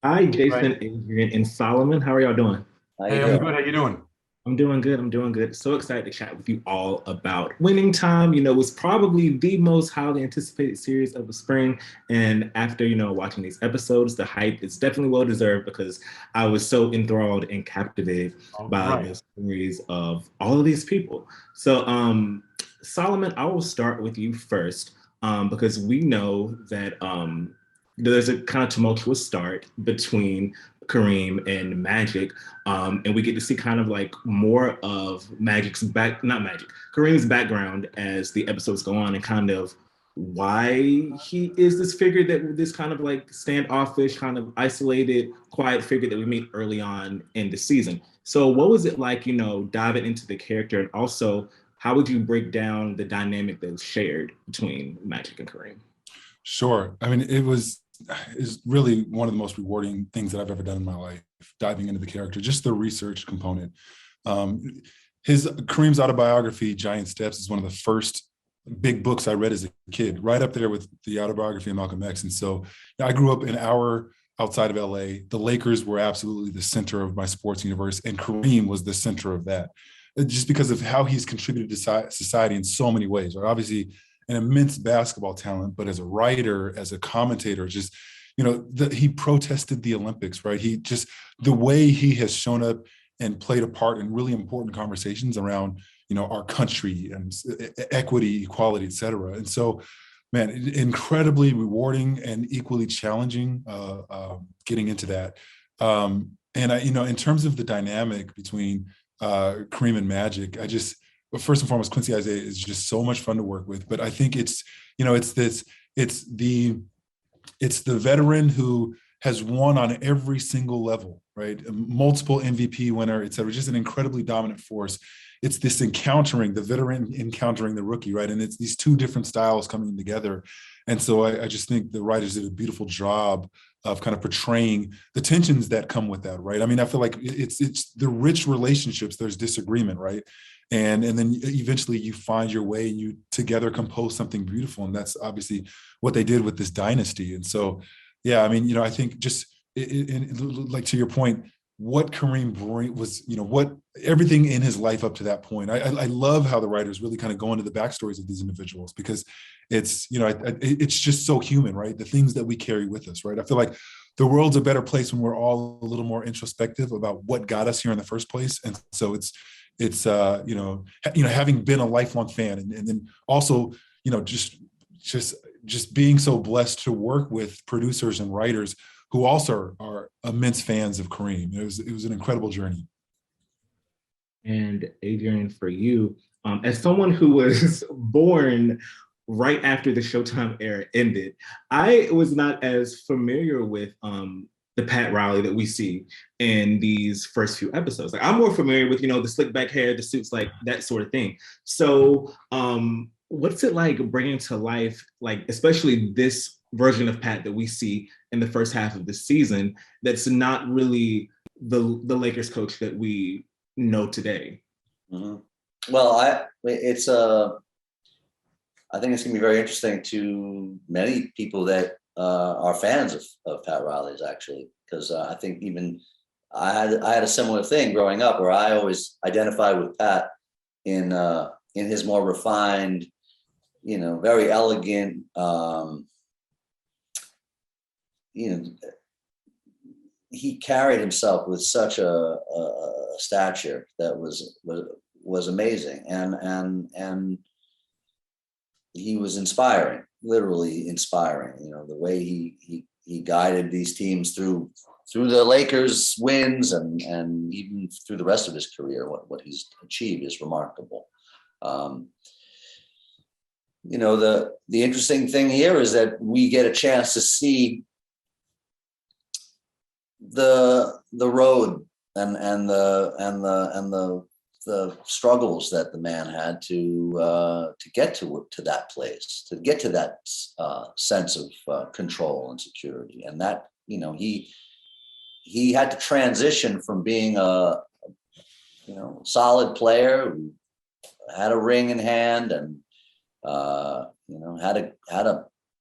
Hi, Right. Jason, Adrian, and Solomon. How are y'all doing? How you Hey, I'm good. doing? How you doing? I'm doing good. I'm doing good. So excited to chat with you all about Winning Time. It was probably the most highly anticipated series of the spring. And after, watching these episodes, the hype is definitely well deserved because I was so enthralled and captivated All by right. the stories of all of these people. So, Solomon, I will start with you first because we know that there's a kind of tumultuous start between Kareem and Magic. And we get to see kind of like more of Magic's back, not Magic, Kareem's background as the episodes go on and kind of why he is this figure that this kind of like standoffish, kind of isolated, quiet figure that we meet early on in the season. So, what was it like, diving into the character, and also how would you break down the dynamic that was shared between Magic and Kareem? Sure. I mean, it was is really one of the most rewarding things that I've ever done in my life, diving into the character, just the research component. Um, his Kareem's autobiography, Giant Steps, is one of the first big books I read as a kid, right up there with the autobiography of Malcolm X. And so I grew up an hour outside of LA. The Lakers were absolutely the center of my sports universe, and Kareem was the center of that, just because of how he's contributed to society in so many ways. Right? Obviously, an immense basketball talent, but as a writer, as a commentator, just he protested the Olympics, right? He just the way he has shown up and played a part in really important conversations around our country and equity, equality, et cetera. And so, man, incredibly rewarding and equally challenging getting into that. And in terms of the dynamic between Kareem and Magic, but first and foremost, Quincy Isaiah is just so much fun to work with. But I think it's the veteran who has won on every single level, right? A multiple MVP winner, et cetera, just an incredibly dominant force. It's this encountering the veteran encountering the rookie, right? And it's these two different styles coming together. And so I just think the writers did a beautiful job of kind of portraying the tensions that come with that, right? I mean, I feel like it's the rich relationships. There's disagreement, right? And then eventually you find your way and you together compose something beautiful, and that's obviously what they did with this dynasty. And so, yeah, I mean, I think just like to your point, what Kareem was, what everything in his life up to that point. I love how the writers really kind of go into the backstories of these individuals because it's it's just so human, right? The things that we carry with us, right? I feel like the world's a better place when we're all a little more introspective about what got us here in the first place, and so it's having been a lifelong fan, and then also just being so blessed to work with producers and writers who also are immense fans of Kareem. It was an incredible journey. And Adrian, for you, as someone who was born right after the Showtime era ended, I was not as familiar with the Pat Riley that we see in these first few episodes. Like I'm more familiar with, the slick back hair, the suits, like that sort of thing. So, what's it like bringing to life, like especially this version of Pat that we see in the first half of the season? That's not really the Lakers coach that we know today. Mm-hmm. Well, I think it's going to be very interesting to many people that are fans of Pat Riley's, actually, because I think even I had a similar thing growing up where I always identified with Pat in his more refined, very elegant, you know, he carried himself with such a stature that was amazing, and he was inspiring, literally inspiring. The way he guided these teams through the Lakers wins and even through the rest of his career. What he's achieved is remarkable. The interesting thing here is that we get a chance to see the road and the struggles that the man had to get to that place, to get to that sense of control and security, and that he had to transition from being a solid player who had a ring in hand and had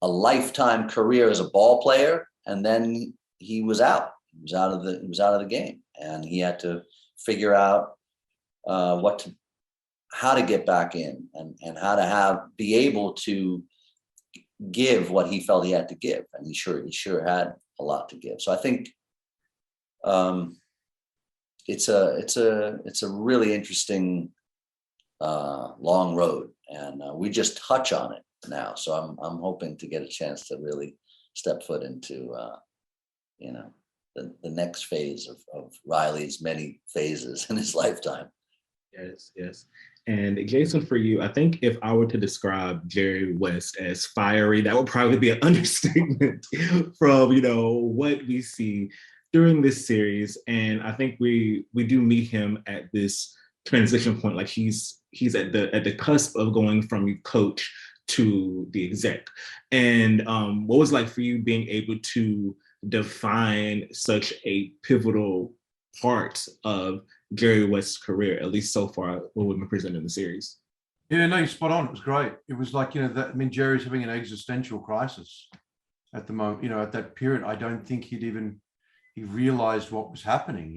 a lifetime career as a ball player, and then he was out was out of the game, and he had to figure out how to get back in, and how to be able to give what he felt he had to give, and he sure had a lot to give. So I think it's a really interesting long road, and we just touch on it now. So I'm hoping to get a chance to really step foot into the next phase of Riley's many phases in his lifetime. Yes. And Jason, for you, I think if I were to describe Jerry West as fiery, that would probably be an understatement from, what we see during this series. And I think we do meet him at this transition point. Like he's at the cusp of going from coach to the exec. And what was it like for you being able to define such a pivotal part of Jerry West's career, at least so far, what we've been presented in the series? Yeah, no, you're spot on. It was great. It was like, Jerry's having an existential crisis at the moment, at that period. I don't think he realized what was happening.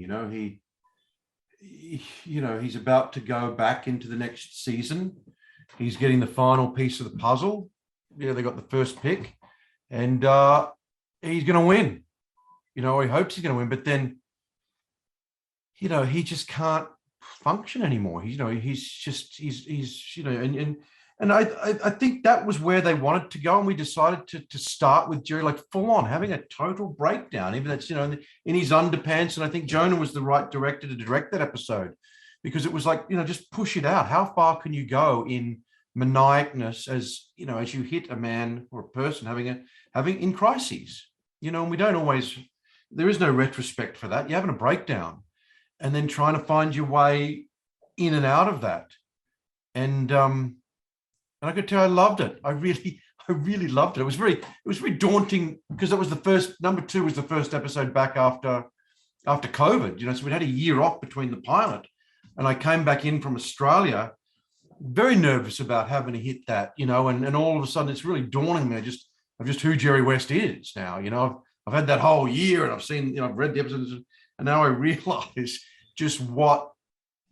He's about to go back into the next season. He's getting the final piece of the puzzle. They got the first pick, and he's going to win. He hopes he's going to win, but then, he just can't function anymore. And I think that was where they wanted to go, and we decided to start with Jerry, like full on having a total breakdown, even that's, in his underpants. And I think Jonah was the right director to direct that episode, because it was like, just push it out. How far can you go in maniacness as you hit a man or a person having in crises, and we don't always, there is no retrospect for that. You're having a breakdown, and then trying to find your way in and out of that. And I could tell I loved it. I really loved it. It was very daunting, because that was the first, number 2 was the first episode back after COVID, so we'd had a year off between the pilot, and I came back in from Australia, very nervous about having to hit that, and all of a sudden it's really dawning me of just who Jerry West is now. I've had that whole year, and I've seen, I've read the episodes, and now I realize just what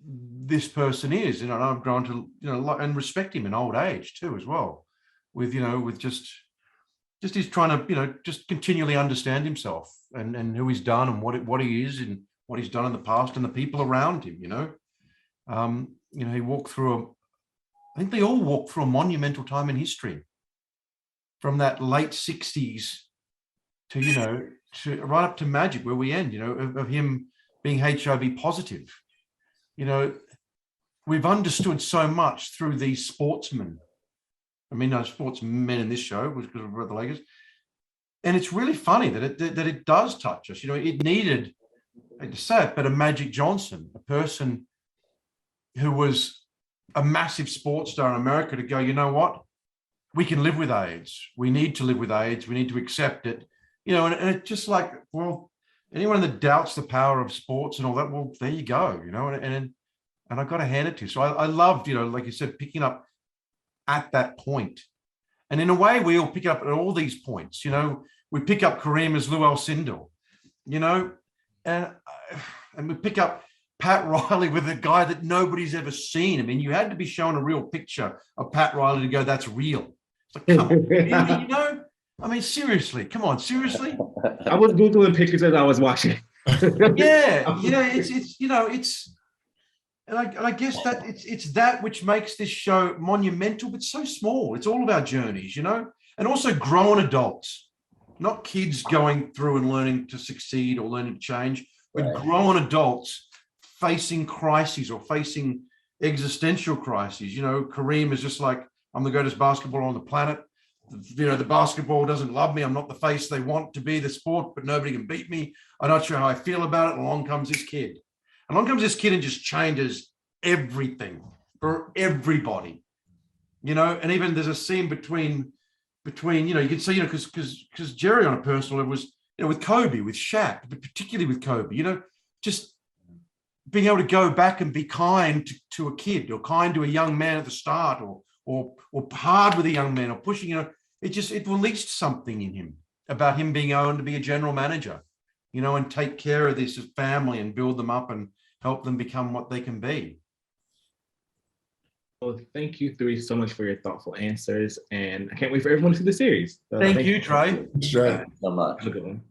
this person is, and I've grown to, and respect him in old age too, as well, with just he's trying to, just continually understand himself and who he's done, and what he is, and what he's done in the past, and the people around him. He walked through I think they all walked through a monumental time in history, from that late 60s to right up to Magic, where we end, of him being HIV positive. We've understood so much through these sportsmen. I mean, no sportsmen in this show, because of the Lakers. And it's really funny that it does touch us. It needed, I hate to say it, but a Magic Johnson, a person who was a massive sports star in America, to go, you know what? We can live with AIDS. We need to live with AIDS. We need to accept it. And it's just like, well, anyone that doubts the power of sports and all that, well, there you go, and I've got to hand it to you. So I loved, like you said, picking up at that point. And in a way, we all pick up at all these points. We pick up Kareem as Lou Alcindor, and we pick up Pat Riley with a guy that nobody's ever seen. I mean, you had to be shown a real picture of Pat Riley to go, that's real. It's like, come on, really, I mean, seriously, come on, seriously. I was Googling pictures as I was watching. yeah, it's and I guess that it's that which makes this show monumental, but so small. It's all about journeys, and also grown adults, not kids going through and learning to succeed or learning to change, but grown adults facing crises or facing existential crises. Kareem is just like, I'm the greatest basketballer on the planet. The basketball doesn't love me. I'm not the face they want to be, the sport, but nobody can beat me. I'm not sure how I feel about it. And along comes this kid. And just changes everything for everybody. And even there's a scene between, you can see, because Jerry on a personal level was, with Kobe, with Shaq, but particularly with Kobe, just being able to go back and be kind to a kid, or kind to a young man at the start, or hard with a young man, or pushing, it released something in him about him being able to be a general manager, you know, and take care of this as family and build them up and help them become what they can be. Well, thank you three so much for your thoughtful answers, and I can't wait for everyone to see the series. So Thank you, Trey. Sure. So much. Have a good one.